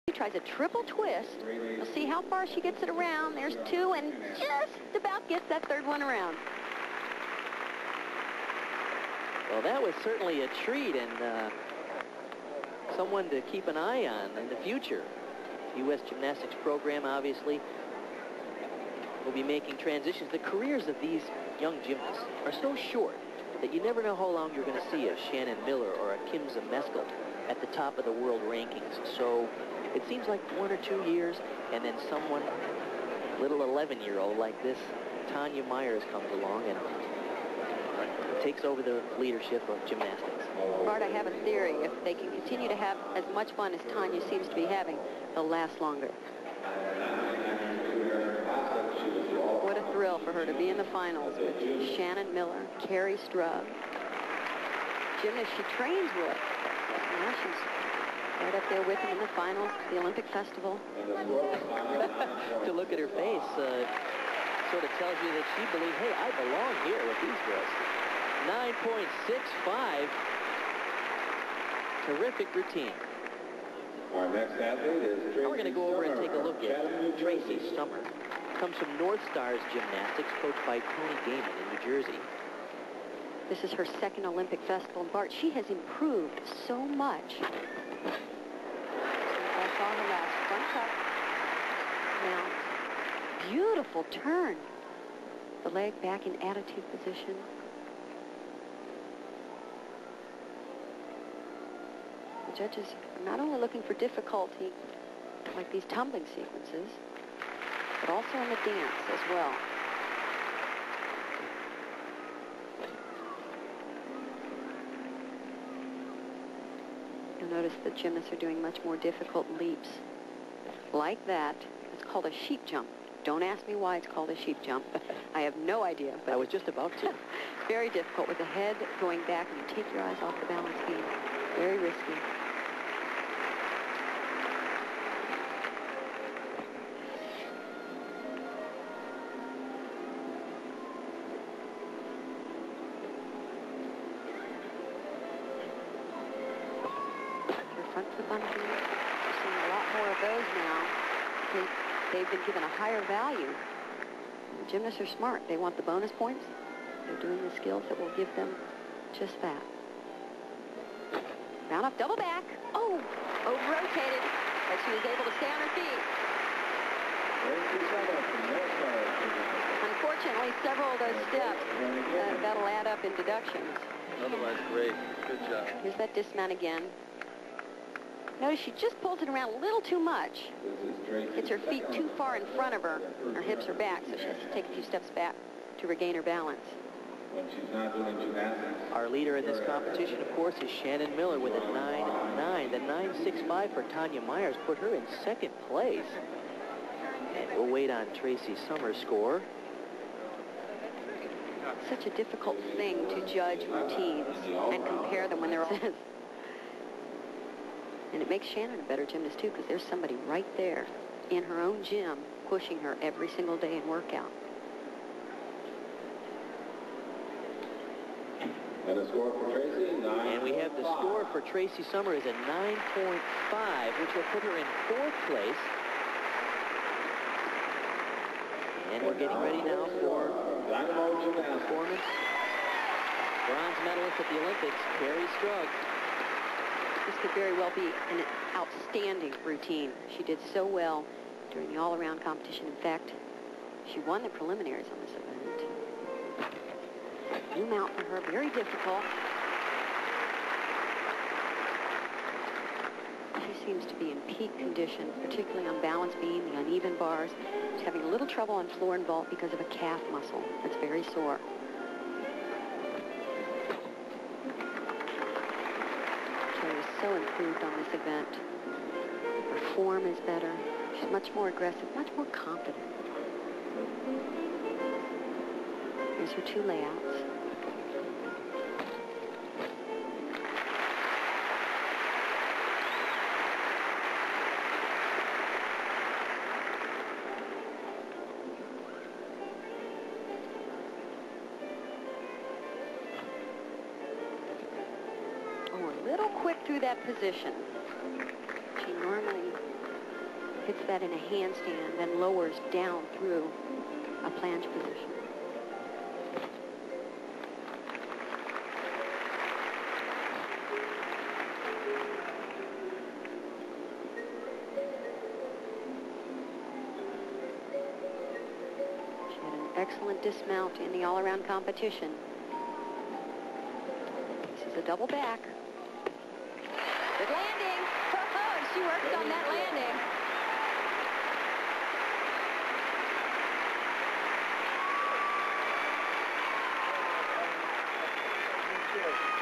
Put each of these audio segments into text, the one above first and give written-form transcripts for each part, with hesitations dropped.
She tries a triple twist. We'll see how far she gets it around. There's two, and just about gets that third one around. Well, that was certainly a treat, and someone to keep an eye on in the future. U.S. gymnastics program, obviously, will be making transitions. The careers of these young gymnasts are so short that you never know how long you're going to see a Shannon Miller or a Kim Zmeskal at the top of the world rankings. So it seems like 1 or 2 years, and then someone, little 11-year-old like this, Tanya Myers, comes along and takes over the leadership of gymnastics. Bart, I have a theory. If they can continue to have as much fun as Tanya seems to be having, they'll last longer. What a thrill for her to be in the finals with Shannon Miller, Carrie Strug, gymnast she trains with. Now she's right up there with him in the finals, the Olympic Festival. To look at her face sort of tells you that she believes, hey, I belong here with these girls. 9.65. Terrific routine. Our next athlete is Tracy. Now we're going to go over and take a look at Tracy Summer. Comes from North Stars Gymnastics, coached by Tony Gaiman in New Jersey. This is her second Olympic Festival. And Bart, she has improved so much. I saw her last front cut. Now, beautiful turn. The leg back in attitude position. The judges are not only looking for difficulty, like these tumbling sequences, but also in the dance as well. You'll notice the gymnasts are doing much more difficult leaps. Like that. It's called a sheep jump. Don't ask me why it's called a sheep jump. I have no idea. But I was just about to. Very difficult with the head going back and you take your eyes off the balance beam. Very risky. Front flip on the beam. We're seeing a lot more of those now. They've been given a higher value. The gymnasts are smart. They want the bonus points. They're doing the skills that will give them just that. Round off, double back. Oh, over-rotated, but she was able to stay on her feet. Unfortunately, several of those steps, that'll add up in deductions. Otherwise, great. Good job. Here's that dismount again. Notice she just pulls it around a little too much. Gets her feet too far in front of her. Her hips are back, so she has to take a few steps back to regain her balance. Our leader in this competition, of course, is Shannon Miller with a 9.9. The 9.65 for Tanya Myers put her in second place. And we'll wait on Tracy Summer's score. Such a difficult thing to judge routines and compare them when they're all... And it makes Shannon a better gymnast, too, because there's somebody right there in her own gym pushing her every single day in workout. And the score for Tracy, 9. And we have the score for Tracy Summer is a 9.5, which will put her in fourth place. And we're getting ready now for the performance. Bronze medalist at the Olympics, Carrie Strug. This could very well be an outstanding routine. She did so well during the all-around competition. In fact, she won the preliminaries on this event. New mount for her, very difficult. She seems to be in peak condition, particularly on balance beam, the uneven bars. She's having a little trouble on floor and vault because of a calf muscle that's very sore. So improved on this event. Her form is better. She's much more aggressive, much more confident. Here's her two layouts. Little quick through that position. She normally hits that in a handstand, then lowers down through a planche position. She had an excellent dismount in the all-around competition. This is a double back. Good landing. Oh, she worked on that landing.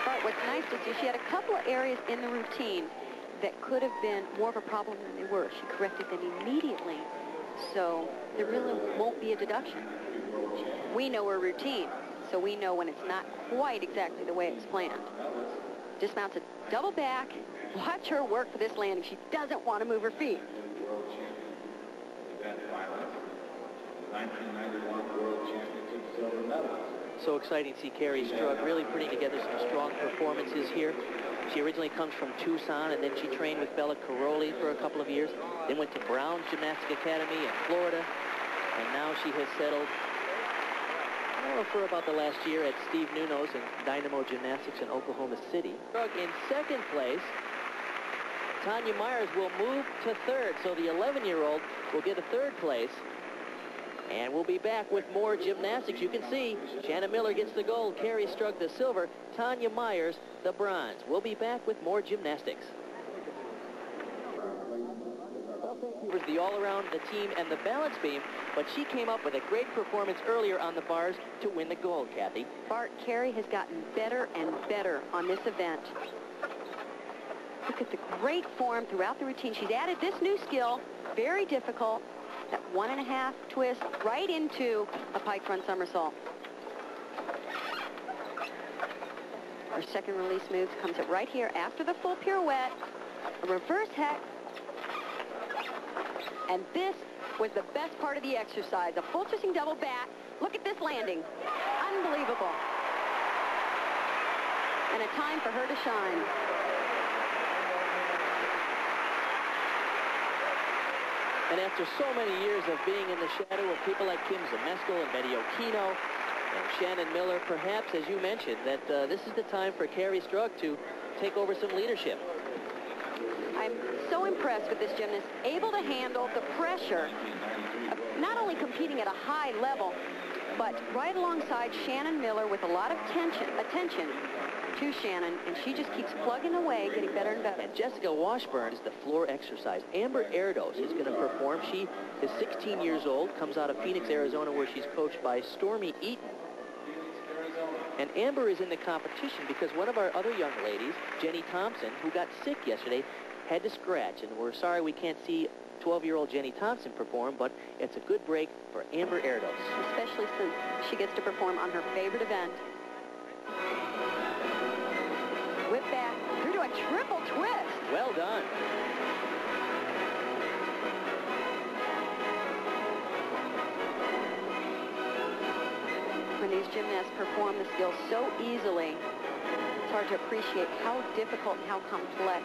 But what's nice to see, she had a couple of areas in the routine that could have been more of a problem than they were. She corrected them immediately, so there really won't be a deduction. We know her routine, so we know when it's not quite exactly the way it's planned. Dismounts a double back. Watch her work for this landing. She doesn't want to move her feet. World champion, event finalist, 1991 World Championship silver medalist. So exciting to see Kerri Strug really putting together some strong performances here. She originally comes from Tucson, and then she trained with Bella Caroli for a couple of years, then went to Brown Gymnastic Academy in Florida, and now she has settled for about the last year at Steve Nuno's and Dynamo Gymnastics in Oklahoma City. In second place, Tanya Myers will move to third, so the 11-year-old will get a third place. And we'll be back with more gymnastics. You can see Shannon Miller gets the gold, Kerri Strug the silver, Tanya Myers the bronze. We'll be back with more gymnastics. Was the all-around, the team, and the balance beam, but she came up with a great performance earlier on the bars to win the gold, Kathy. Bart, Kerri has gotten better and better on this event. Look at the great form throughout the routine. She's added this new skill, very difficult, that 1.5 twist right into a pike front somersault. Her second release move comes up right here after the full pirouette, a reverse hex. And this was the best part of the exercise, a full twisting double back. Look at this landing. Unbelievable. And a time for her to shine. And after so many years of being in the shadow of people like Kim Zmeskal and Betty Okino and Shannon Miller, perhaps, as you mentioned, that this is the time for Kerri Strug to take over some leadership. I'm so impressed with this gymnast, able to handle the pressure of not only competing at a high level, but right alongside Shannon Miller with a lot of attention to Shannon, and she just keeps plugging away, getting better and better. And Jessica Washburn is the floor exercise. Amber Erdos is going to perform. She is 16 years old, comes out of Phoenix, Arizona, where she's coached by Stormy Eaton. And Amber is in the competition because one of our other young ladies, Jenny Thompson, who got sick yesterday, had to scratch, and we're sorry we can't see 12-year-old Jenny Thompson perform, but it's a good break for Amber Erdos. Especially since she gets to perform on her favorite event. Whip back through to a triple twist. Well done. When these gymnasts perform the skills so easily, it's hard to appreciate how difficult and how complex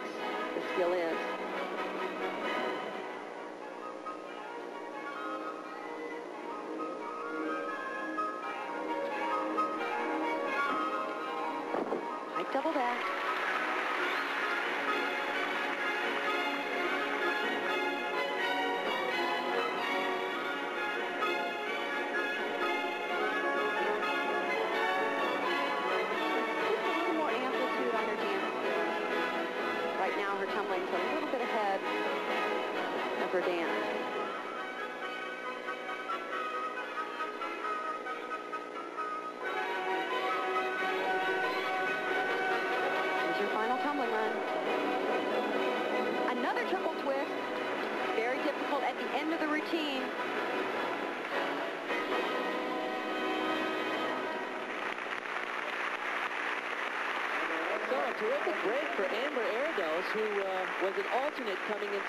the skill is. High double back. Tumbling's a little bit ahead of her dance. Here's your final tumbling run. Another triple twist. Very difficult at the end of the routine. So a terrific break for Amber Erdos, who was an alternate coming into